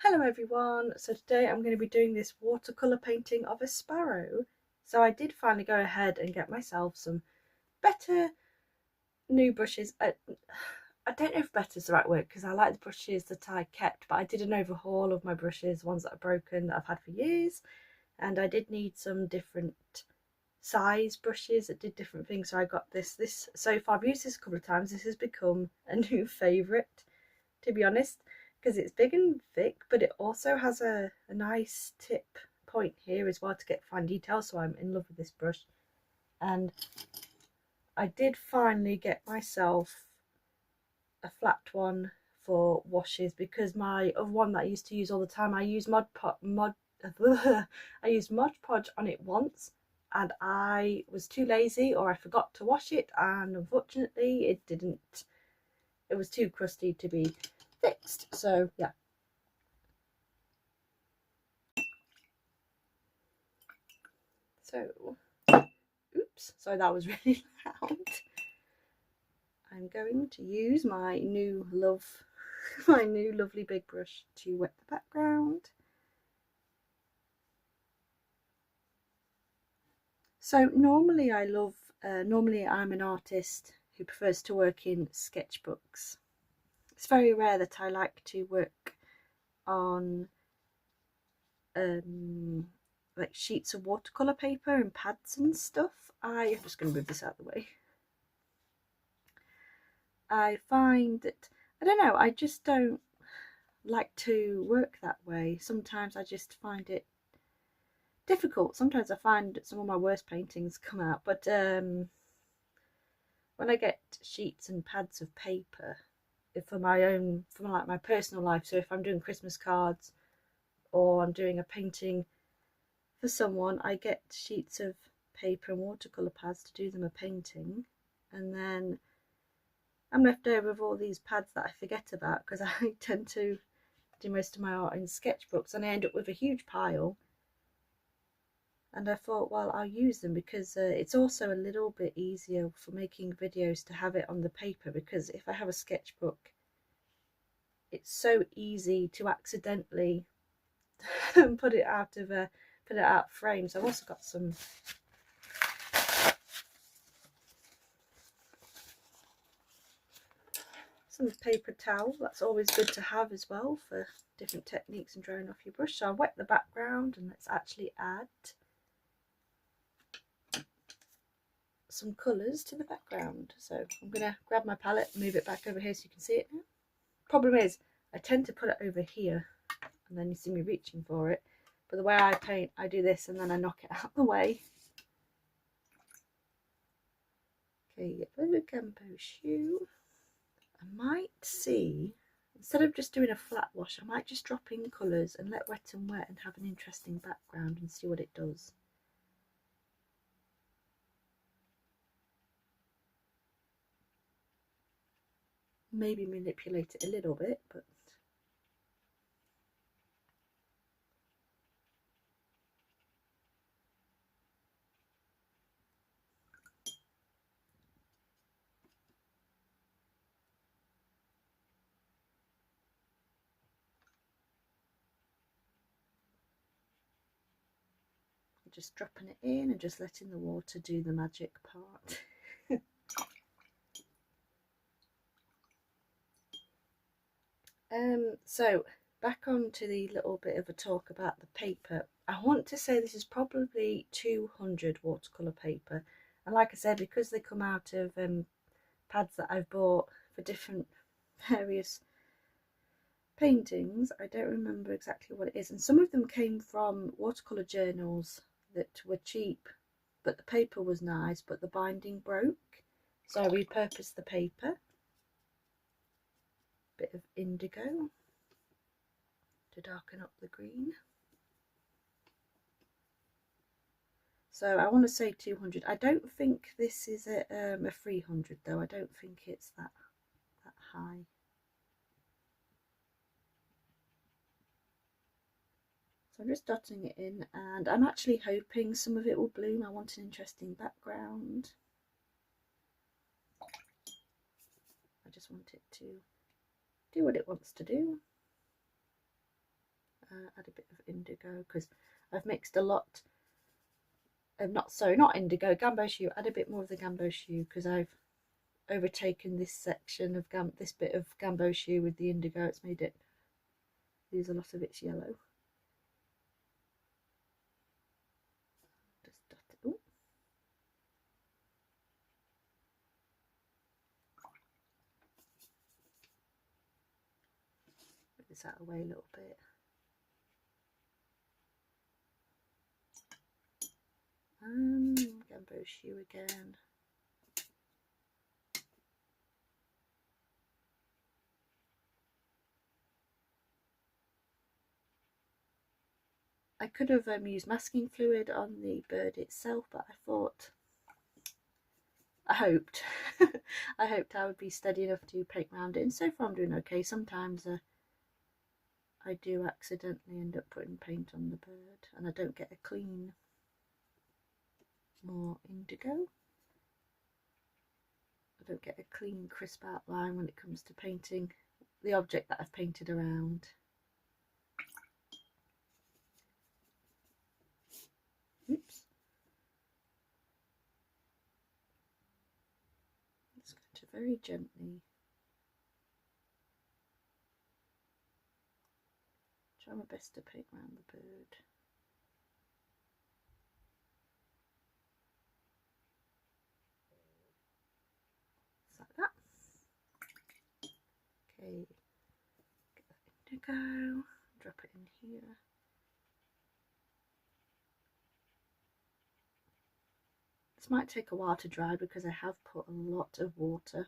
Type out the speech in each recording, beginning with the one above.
Hello everyone, so today I'm going to be doing this watercolour painting of a sparrow. So I did finally go ahead and get myself some better new brushes. I don't know if better is the right word because I like the brushes that I kept, but I did an overhaul of my brushes, ones that are broken that I've had for years, and I did need some different size brushes that did different things. So I got this so far I've used this a couple of times. This has become a new favourite, to be honest, because it's big and thick, but it also has a nice tip point here as well to get fine details. So I'm in love with this brush, and I did finally get myself a flat one for washes because my other one that I used to use all the time, I used I used Mod Podge on it once, and I was too lazy or I forgot to wash it, and unfortunately it was too crusty to be fixed. So yeah. So, oops, sorry, that was really loud. I'm going to use my new lovely big brush to wet the background. So normally I'm an artist who prefers to work in sketchbooks. It's very rare that I like to work on like sheets of watercolour paper and pads and stuff. I'm just going to move this out of the way. I find that, I don't know, I just don't like to work that way. Sometimes I just find it difficult. Sometimes I find some of my worst paintings come out, but when I get sheets and pads of paper for like my personal life, so if I'm doing Christmas cards or I'm doing a painting for someone, I get sheets of paper and watercolour pads to do them a painting, and then I'm left over with all these pads that I forget about because I tend to do most of my art in sketchbooks, and I end up with a huge pile. And I thought, well, I'll use them because it's also a little bit easier for making videos to have it on the paper, because if I have a sketchbook, it's so easy to accidentally put it out of frame. So I've also got some paper towel. That's always good to have as well for different techniques and drying off your brush. So I'll wet the background, and let's actually add some colours to the background. So I'm going to grab my palette and move it back over here so you can see it now. Problem is, I tend to put it over here and then you see me reaching for it, but the way I paint, I do this and then I knock it out of the way. Okay, get a Gambouge Hue. I might see, instead of just doing a flat wash, I might just drop in colours and let wet and wet and have an interesting background and see what it does. Maybe manipulate it a little bit, but just dropping it in and just letting the water do the magic part. So back on to the little bit of a talk about the paper. I want to say this is probably 200 watercolour paper, and like I said, because they come out of pads that I've bought for different various paintings, I don't remember exactly what it is, and some of them came from watercolour journals that were cheap, but the paper was nice, but the binding broke, so I repurposed the paper. Bit of indigo to darken up the green. So I want to say 200. I don't think this is a 300 though. I don't think it's that high. So I'm just dotting it in, and I'm actually hoping some of it will bloom. I want an interesting background. I just want it to do what it wants to do. add a bit of indigo because I've mixed a lot of not indigo, Gambouge Hue. Add a bit more of the Gambouge Hue because I've overtaken this section of this bit of Gambouge Hue with the indigo. It's made it lose a lot of its yellow. Just dot it. Ooh. Move this out of the way a little bit. Gambouge Hue again. I could have used masking fluid on the bird itself, but I hoped I would be steady enough to paint around it, and so far I'm doing okay. Sometimes I do accidentally end up putting paint on the bird and I don't get a clean, more indigo. I don't get a clean, crisp outline when it comes to painting the object that I've painted around. Oops. Just going to very gently try my best to paint around the bird. Just like that. Okay, get that indigo, drop it in here. This might take a while to dry because I have put a lot of water,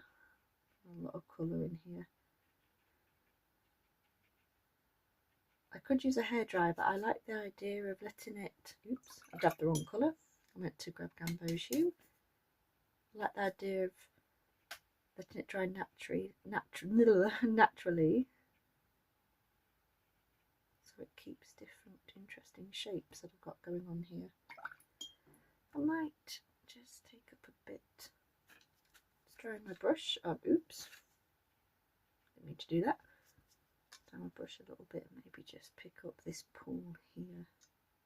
a lot of colour in here. I could use a hairdryer, but I like the idea of letting it, oops, I grabbed the wrong colour. I meant to grab Gambouge Hue. I like the idea of letting it dry naturally, so it keeps different interesting shapes that I've got going on here. I might just take up a bit. Let's dry my brush. Oops, didn't mean to do that. Dry my brush a little bit and maybe just pick up this pool here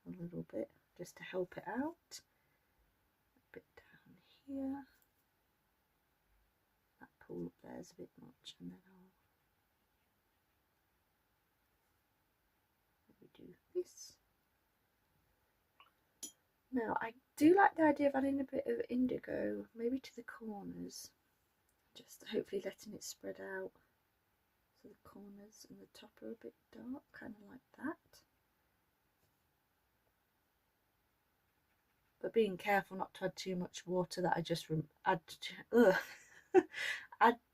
a little bit just to help it out. A bit down here. That pool up there is a bit much, and then I'll maybe do this. Now I do like the idea of adding a bit of indigo, maybe to the corners, just hopefully letting it spread out so the corners and the top are a bit dark, kind of like that. But being careful not to add too much water that I just add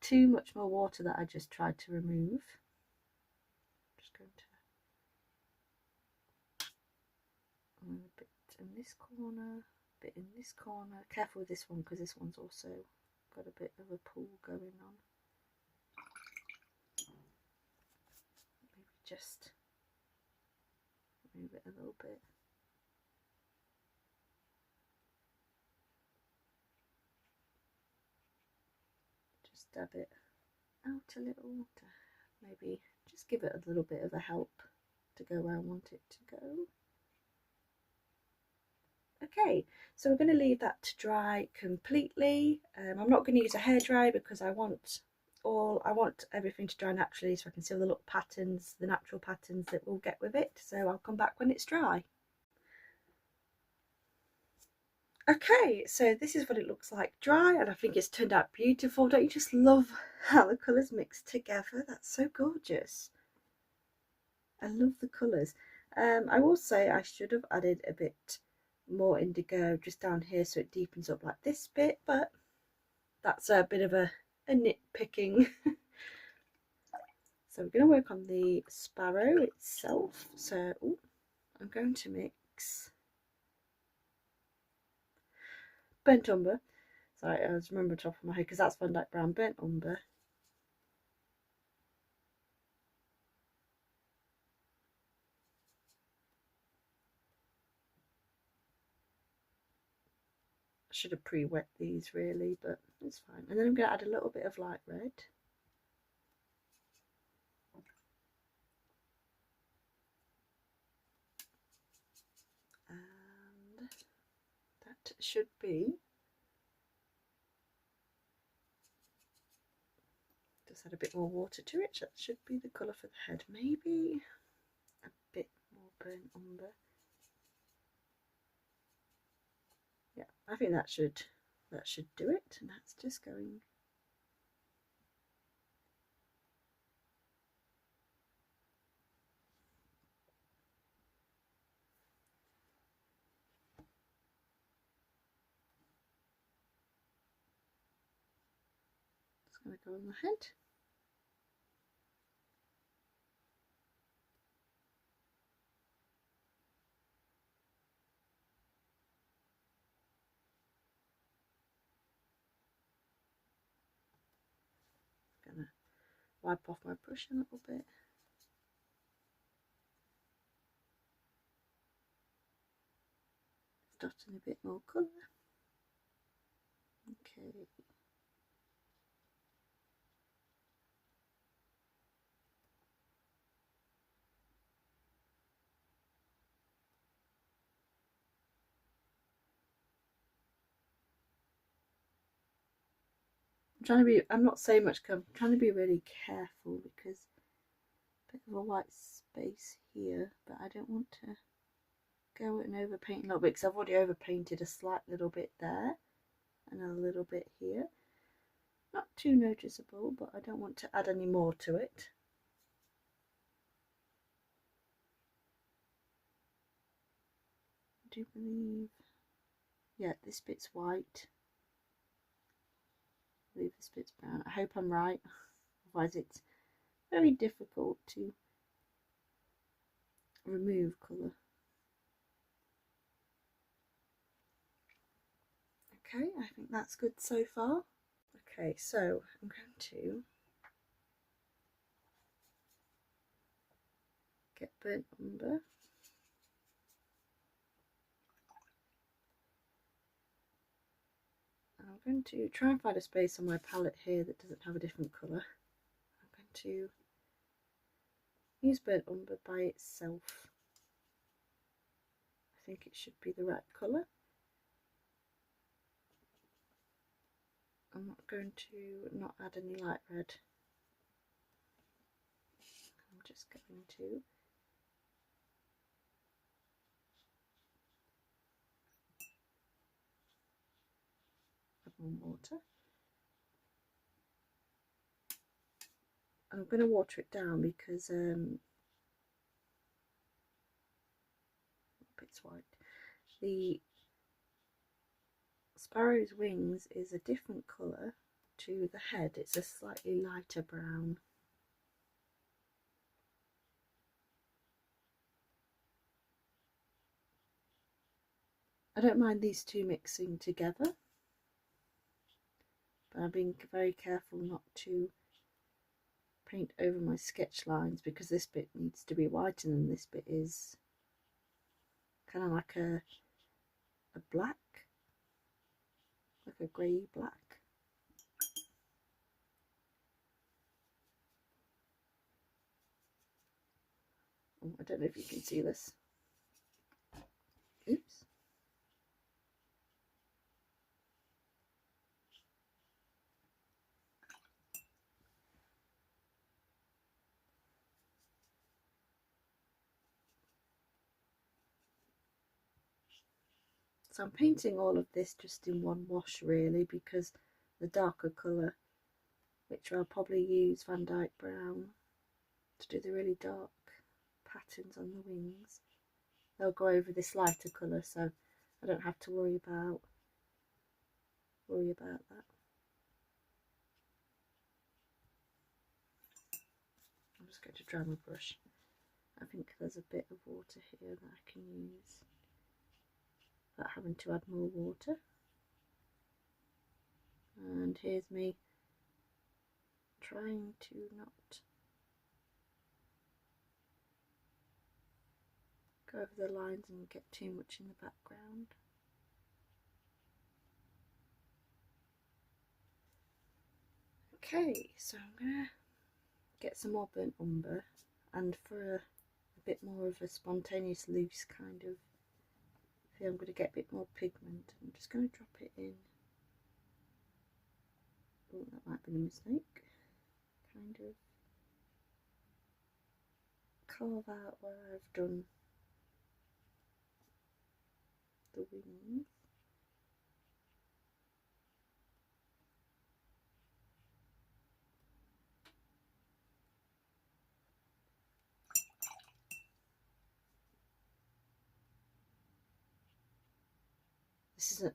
too much more water that I just tried to remove. Just going to a bit in this corner, a bit in this corner. Careful with this one because this one's also got a bit of a pool going on. Maybe just move it a little bit. Just dab it out a little to maybe just give it a little bit of a help to go where I want it to go. Okay, so we're going to leave that to dry completely. I'm not going to use a hairdryer because I want everything to dry naturally, so I can see all the little patterns, the natural patterns that we'll get with it. So I'll come back when it's dry. Okay, so this is what it looks like dry, and I think it's turned out beautiful. Don't you just love how the colours mix together? That's so gorgeous. I love the colours. I will say I should have added a bit more indigo just down here so it deepens up like this bit, but that's a bit of a nitpicking. So we're going to work on the sparrow itself. So I'm going to mix burnt umber. Sorry, I was remembering top of my head because that's Vandyke Brown, burnt umber. I should have pre-wet these really, but it's fine. And then I'm going to add a little bit of light red. should be, just add a bit more water to it, that should be the colour for the head. Maybe a bit more burnt umber. Yeah, I think that should do it, and that's just going going to go on the head. I'm going to wipe off my brush a little bit. Dotting a bit more colour. Okay. I'm not saying much, I'm trying to be really careful because a bit of a white space here, but I don't want to go and overpaint a little bit because I've already overpainted a slight little bit there and a little bit here. Not too noticeable, but I don't want to add any more to it. I do believe, yeah, this bit's white. I believe this bit's brown. I hope I'm right, otherwise it's very difficult to remove colour. Okay, I think that's good so far. Okay, so I'm going to get burnt umber. I'm going to try and find a space on my palette here that doesn't have a different colour. I'm going to use burnt umber by itself. I think it should be the right colour. I'm not going to not add any light red. I'm just going to add more water. I'm going to water it down because it's white. The sparrow's wings is a different colour to the head. It's a slightly lighter brown. I don't mind these two mixing together, but I'm being very careful not to paint over my sketch lines because this bit needs to be white and then this bit is kind of like a black, like a grey black. Oh, I don't know if you can see this. Oops. So I'm painting all of this just in one wash really, because the darker colour, which I'll probably use Vandyke Brown to do the really dark patterns on the wings, they'll go over this lighter colour, so I don't have to worry about that. I'm just going to dry my brush. I think there's a bit of water here that I can use without having to add more water. And here's me trying to not go over the lines and get too much in the background. Okay, so I'm going to get some more burnt umber, and for a bit more of a spontaneous loose kind of Here I'm going to get a bit more pigment. I'm just going to drop it in. Oh, that might be a mistake. Kind of carve out where I've done the wings.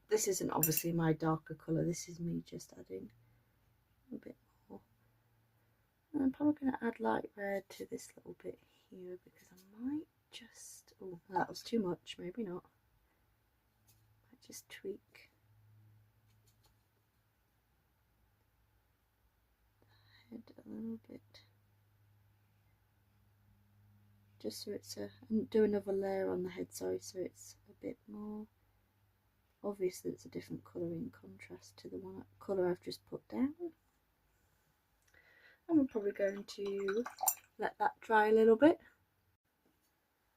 This isn't obviously my darker colour. This is me just adding a bit more. And I'm probably going to add light red to this little bit here because I might just, oh, that was too much, maybe not. Might just tweak the head a little bit. Just so it's a, and do another layer on the head, sorry, so it's a bit more obvious that it's a different colour in contrast to the one colour I've just put down. And we're probably going to let that dry a little bit.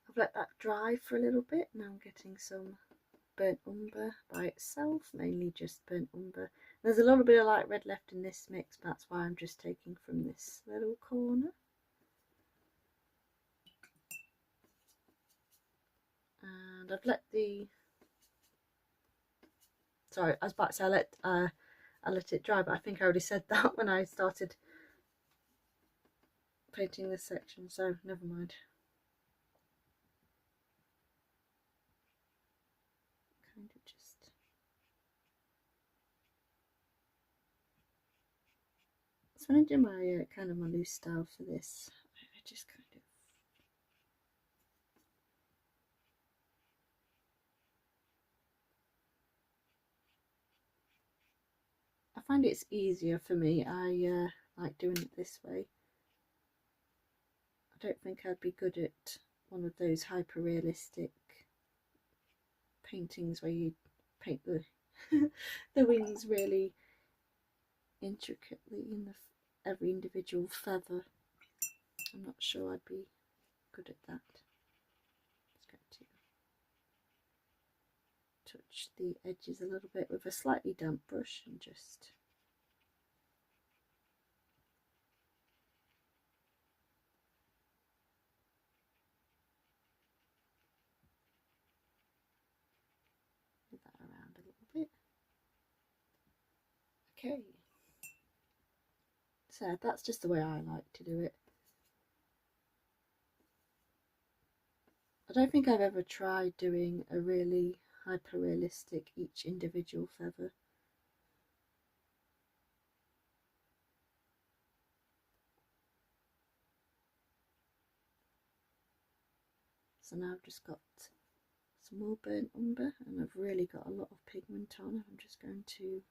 I've let that dry for a little bit. Now I'm getting some burnt umber by itself, mainly just burnt umber. There's a little bit of light red left in this mix, but that's why I'm just taking from this little corner. And I've let the, sorry, I was about to say I let it dry, but I think I already said that when I started painting this section, so never mind. Kind of just so when I do my kind of my loose style for this, I just kind of I find it's easier for me. I like doing it this way. I don't think I'd be good at one of those hyper realistic paintings where you paint the the wings really intricately in the every individual feather. I'm not sure I'd be good at that. Just going to touch the edges a little bit with a slightly damp brush and just move that around a little bit. Okay, so that's just the way I like to do it. I don't think I've ever tried doing a really hyper realistic each individual feather. So now I've just got some more burnt umber and I've really got a lot of pigment on. I'm just going to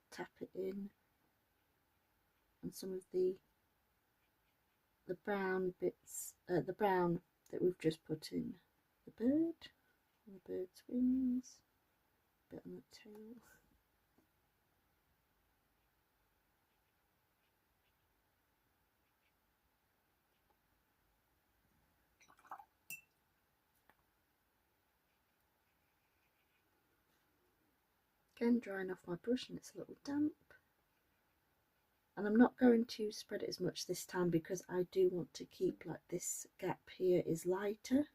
tap it in and some of the brown bits, the brown that we've just put in the bird, on the bird's wings, a bit on the tail. Again, drying off my brush and it's a little damp. And I'm not going to spread it as much this time because I do want to keep like this gap here is lighter,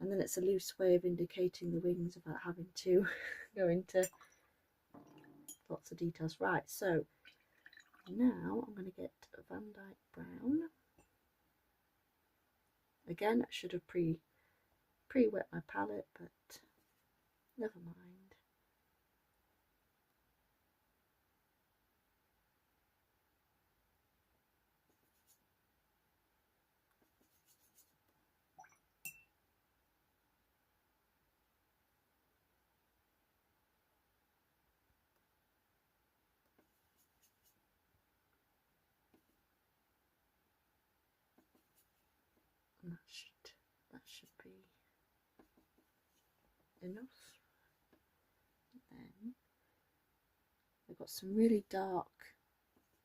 and then it's a loose way of indicating the wings without having to go into lots of details. Right, so now I'm going to get Vandyke Brown. Again, I should have pre-wet my palette, but never mind. And that should be enough. Then I've got some really dark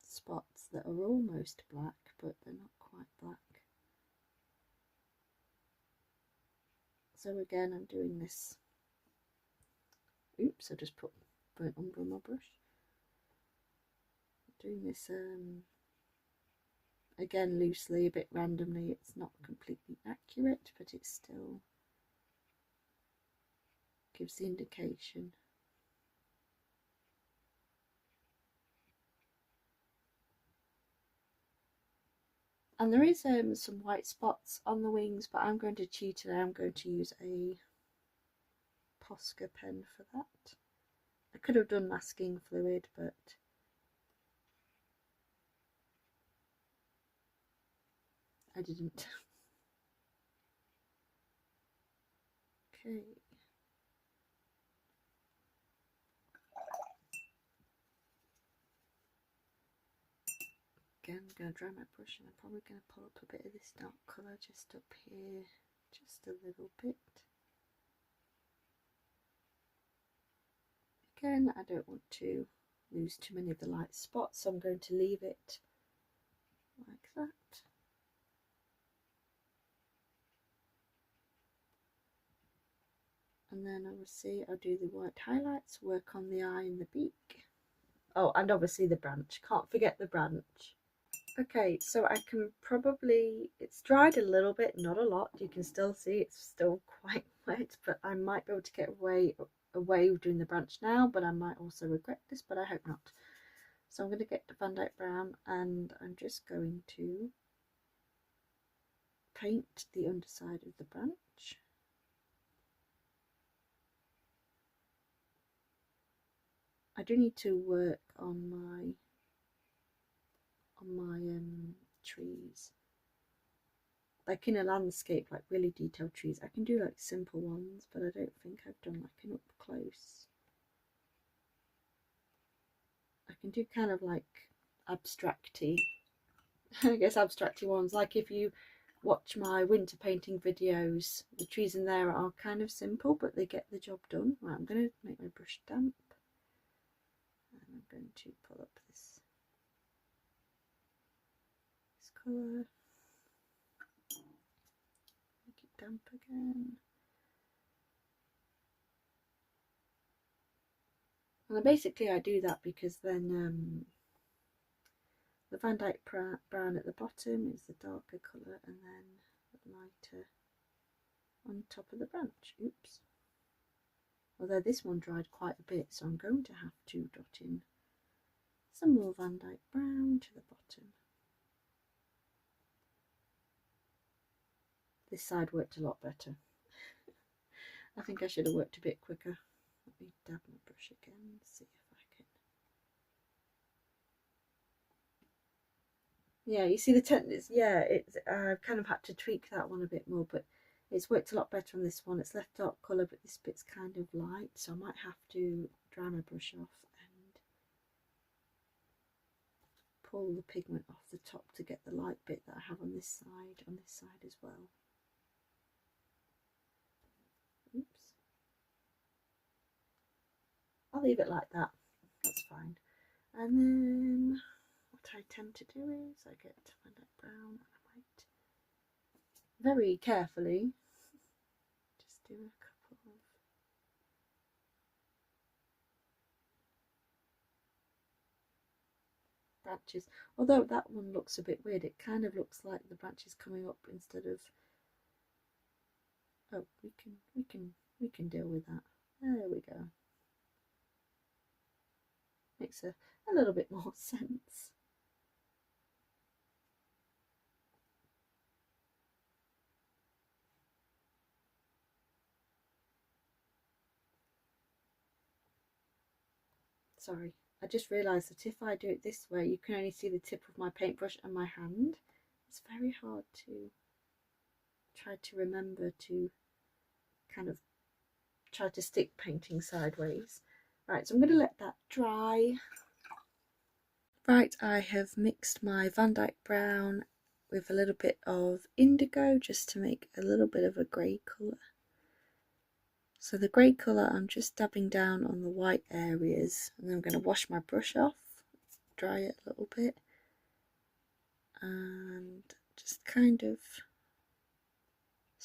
spots that are almost black, but they're not quite black. So again, I'm doing this. Oops, I just put burnt umber on my brush. Doing this again loosely, a bit randomly. It's not completely accurate, but it still gives the indication. And there is some white spots on the wings, but I'm going to cheat today. I'm going to use a Posca pen for that. I could have done masking fluid, but I didn't. Okay. Again, I'm going to dry my brush and I'm probably going to pull up a bit of this dark colour just up here, just a little bit. Again, I don't want to lose too many of the light spots, so I'm going to leave it like that. And then obviously I'll do the white highlights, work on the eye and the beak. Oh, and obviously the branch, can't forget the branch. Okay, so I can probably, it's dried a little bit, not a lot, you can still see it's still quite wet, but I might be able to get away with doing the branch now, but I might also regret this, but I hope not. So I'm going to get the Vandyke Brown and I'm just going to paint the underside of the branch. I do need to work on my trees, like in a landscape, like really detailed trees. I can do like simple ones, but I don't think I've done like an up close. I can do kind of like abstracty, I guess abstracty ones, like if you watch my winter painting videos, the trees in there are kind of simple, but they get the job done. Right, I'm going to make my brush damp and I'm going to pull up this colour, make it damp again. And basically I do that because then the Vandyke Brown at the bottom is the darker colour and then the lighter on top of the branch. Oops. Although this one dried quite a bit, so I'm going to have to dot in some more Vandyke Brown to the bottom. This side worked a lot better. I think I should have worked a bit quicker. Let me dab my brush again, see if I can. Yeah, you see the tenderness. Yeah, it's I've kind of had to tweak that one a bit more, but it's worked a lot better on this one. It's left dark colour, but this bit's kind of light, so I might have to dry my brush off and pull the pigment off the top to get the light bit that I have on this side as well. Oops. I'll leave it like that, that's fine. And then what I tend to do is I get my Vandyke Brown and I might very carefully just do a couple of branches. Although that one looks a bit weird, it kind of looks like the branch is coming up instead of, oh, we can deal with that. There we go. Makes a little bit more sense. Sorry, I just realised that if I do it this way, you can only see the tip of my paintbrush and my hand. It's very hard to try to remember to kind of try to stick painting sideways. Right, so I'm going to let that dry. Right, I have mixed my Vandyke Brown with a little bit of indigo just to make a little bit of a grey colour. So the grey colour I'm just dabbing down on the white areas, and then I'm going to wash my brush off, dry it a little bit, and just kind of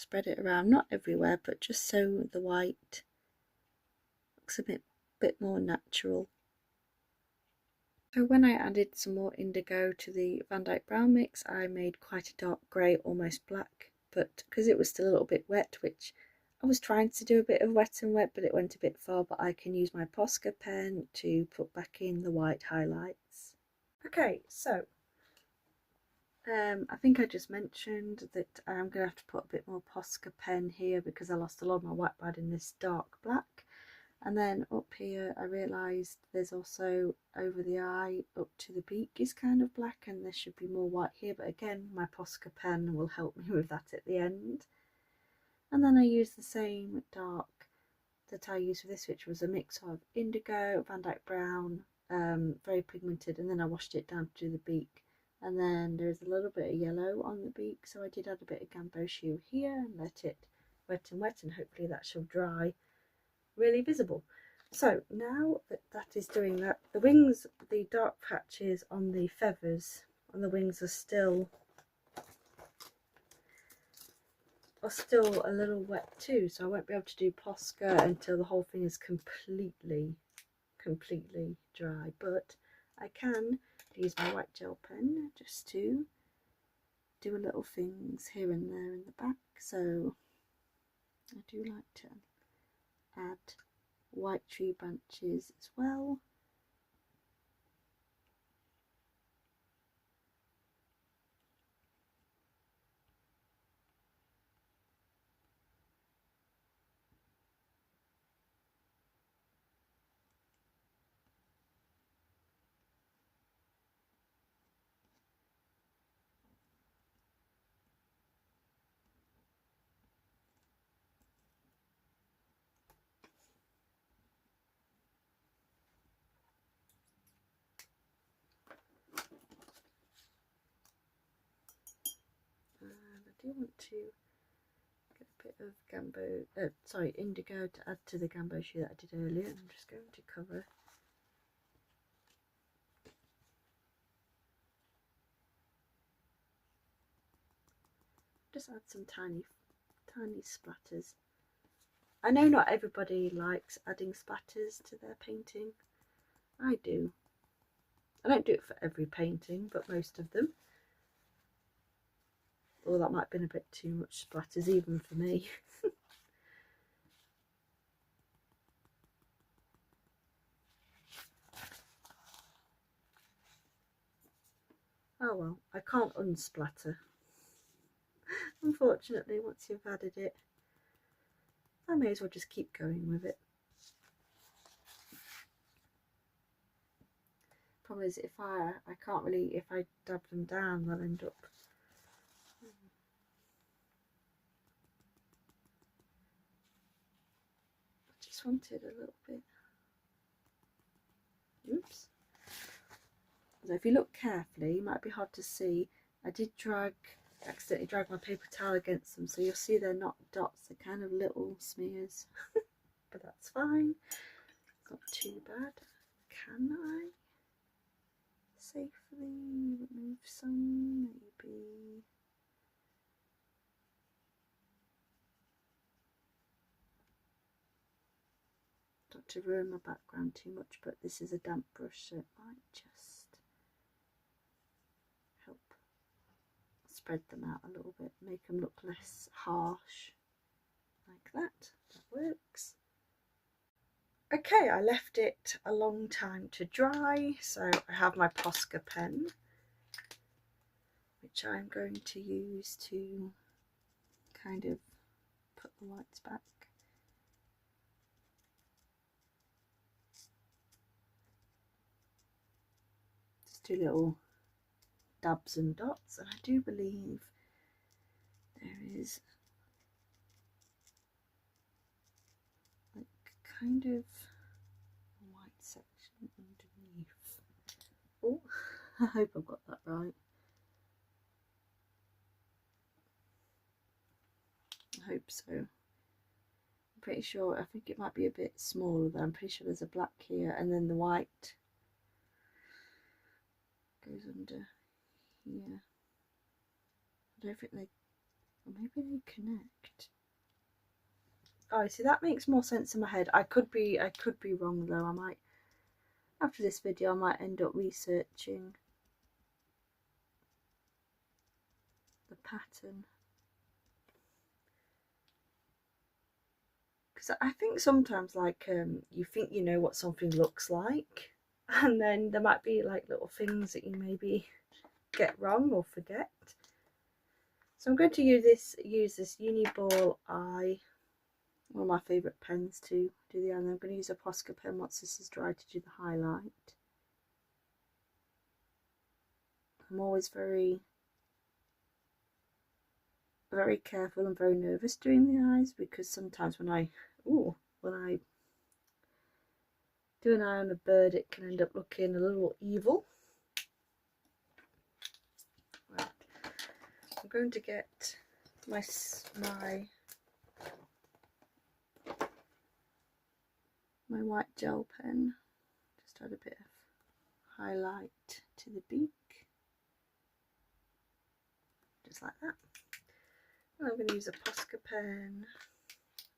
spread it around, not everywhere, but just so the white looks a bit more natural. So when I added some more indigo to the Vandyke Brown mix, I made quite a dark grey, almost black, but because it was still a little bit wet, which I was trying to do a bit of wet and wet, but it went a bit far, but I can use my Posca pen to put back in the white highlights. Okay, so I think I just mentioned that I'm going to have to put a bit more Posca pen here because I lost a lot of my white pad in this dark black. And then up here I realised there's also over the eye up to the beak is kind of black, and there should be more white here, but again my Posca pen will help me with that at the end. And then I used the same dark that I used for this, which was a mix of indigo, Vandyke Brown, very pigmented, and then I washed it down to the beak. And then there's a little bit of yellow on the beak, so I did add a bit of Gambouge Hue here and let it wet and wet, and hopefully that shall dry really visible. So now that that is doing that, the wings, the dark patches on the feathers on the wings are still a little wet too, so I won't be able to do Posca until the whole thing is completely dry, but I can use my white gel pen just to do a little things here and there in the back. So I do like to add white tree branches as well. I do want to get a bit of indigo to add to the Gambouge Hue that I did earlier. I'm just going to cover just add some tiny splatters. I know not everybody likes adding splatters to their painting. I do. I don't do it for every painting, but most of them. Oh, that might have been a bit too much splatters even for me. Oh well, I can't unsplatter. Unfortunately, once you've added it, I may as well just keep going with it. Problem is, if I can't really, if I dab them down, they'll end up. I just wanted a little bit. Oops. So if you look carefully, it might be hard to see. I did accidentally drag my paper towel against them, so you'll see they're not dots, they're kind of little smears. But that's fine, not too bad. Can I safely remove some? Maybe. Not to ruin my background too much, but this is a damp brush, so it might just help spread them out a little bit, make them look less harsh, like that. That works. Okay, I left it a long time to dry, so I have my Posca pen, which I'm going to use to kind of put the whites back. Just do little dabs and dots, and I do believe there is like kind of a white section underneath. Oh, I hope I've got that right. I hope so. I'm pretty sure, I think it might be a bit smaller though. I'm pretty sure there's a black here, and then the white goes under here. I don't think they Or maybe they connect. Oh, see, that makes more sense in my head. I could be wrong though. I might, after this video, I might end up researching the pattern. Because I think sometimes, like, you think you know what something looks like, and then there might be like little things that you maybe get wrong or forget. So I'm going to use this uni ball eye, one of my favourite pens to do the eye. And I'm going to use a Posca pen once this is dry to do the highlight. I'm always very careful and very nervous doing the eyes, because sometimes when I do an eye on a bird, it can end up looking a little evil. Right. I'm going to get my white gel pen, just add a bit of highlight to the beak, just like that. And I'm going to use a Posca pen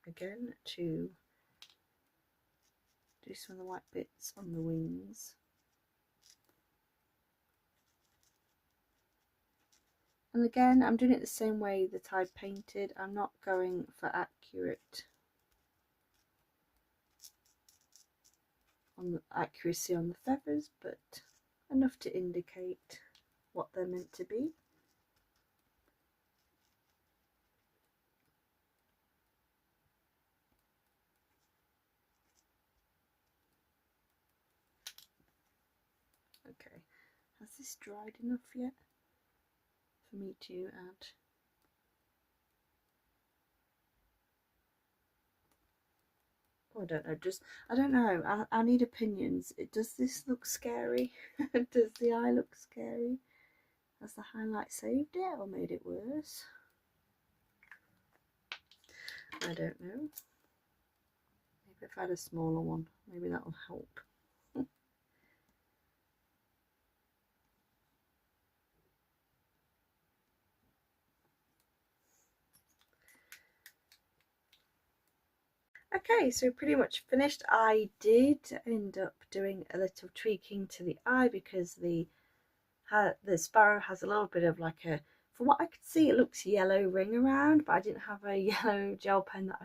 again to do some of the white bits on the wings. And again, I'm doing it the same way that I painted. I'm not going for accuracy on the feathers, but enough to indicate what they're meant to be. Okay, has this dried enough yet for me to add? Oh, I don't know, I need opinions. Does this look scary? Does the eye look scary? Has the highlight saved it or made it worse? I don't know. Maybe if I had a smaller one, maybe that'll help. Okay, so pretty much finished. I did end up doing a little tweaking to the eye because the sparrow has a little bit of like a, from what I could see, it looks yellow ring around, but I didn't have a yellow gel pen that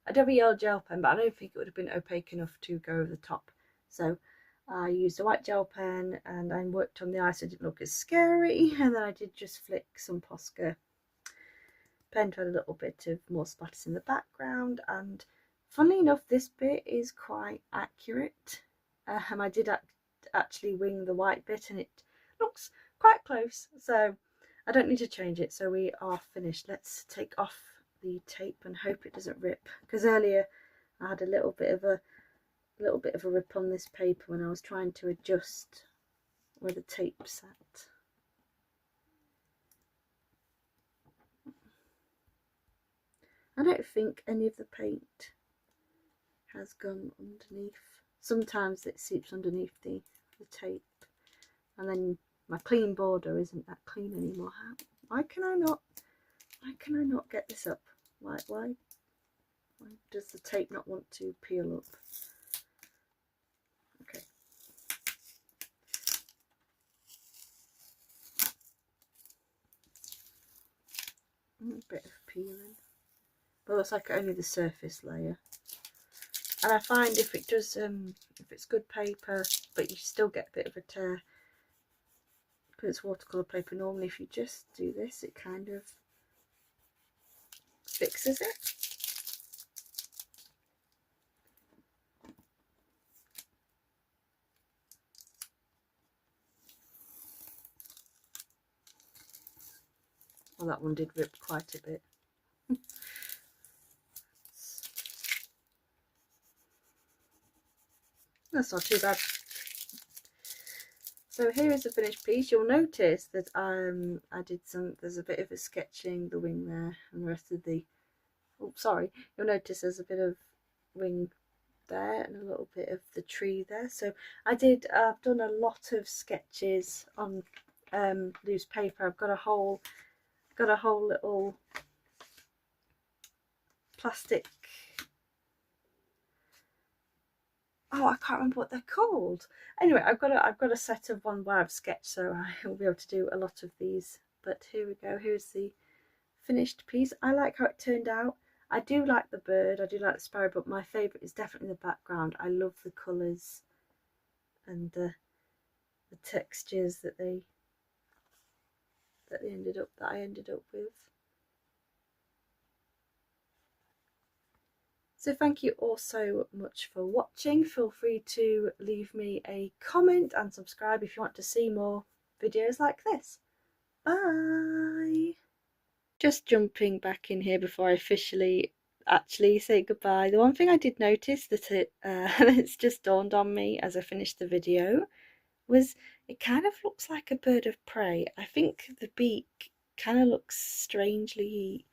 I'd have a yellow gel pen, but I don't think it would have been opaque enough to go over the top. So I used a white gel pen and I worked on the eye so it didn't look as scary, and then I did just flick some Posca pen to add a little bit of more splatters in the background. And funnily enough, this bit is quite accurate. I did actually wing the white bit and it looks quite close, so I don't need to change it. So we are finished. Let's take off the tape and hope it doesn't rip, because earlier I had a little bit of a rip on this paper when I was trying to adjust where the tape sat. I don't think any of the paint has gone underneath. Sometimes it seeps underneath the tape, and then my clean border isn't that clean anymore. Why can I not get this up? Why does the tape not want to peel up? Okay. A bit of peeling. But it looks like only the surface layer. And I find if it does, if it's good paper, but you still get a bit of a tear, because it's watercolour paper, normally if you just do this, it kind of fixes it. Well, that one did rip quite a bit. That's not too bad. So here is the finished piece. You'll notice that I did there's a bit of a sketching the wing there, and the rest of the, oh sorry, you'll notice there's a bit of wing there and a little bit of the tree there. So I've done a lot of sketches on loose paper. I've got a whole got a whole little plastic, oh, I can't remember what they're called. Anyway, I've got a set of one where I've sketched, so I will be able to do a lot of these. But here we go. Here's the finished piece. I like how it turned out. I do like the bird, I do like the sparrow, but my favourite is definitely the background. I love the colours and the textures that I ended up with. So thank you all so much for watching. Feel free to leave me a comment and subscribe if you want to see more videos like this. Bye! Just jumping back in here before I officially actually say goodbye. The one thing I did notice that it's just dawned on me as I finished the video was it kind of looks like a bird of prey. I think the beak kind of looks strangely,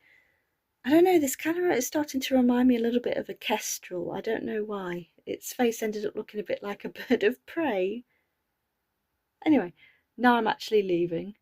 I don't know, this kind of is starting to remind me a little bit of a kestrel. I don't know why. Its face ended up looking a bit like a bird of prey. Anyway, now I'm actually leaving.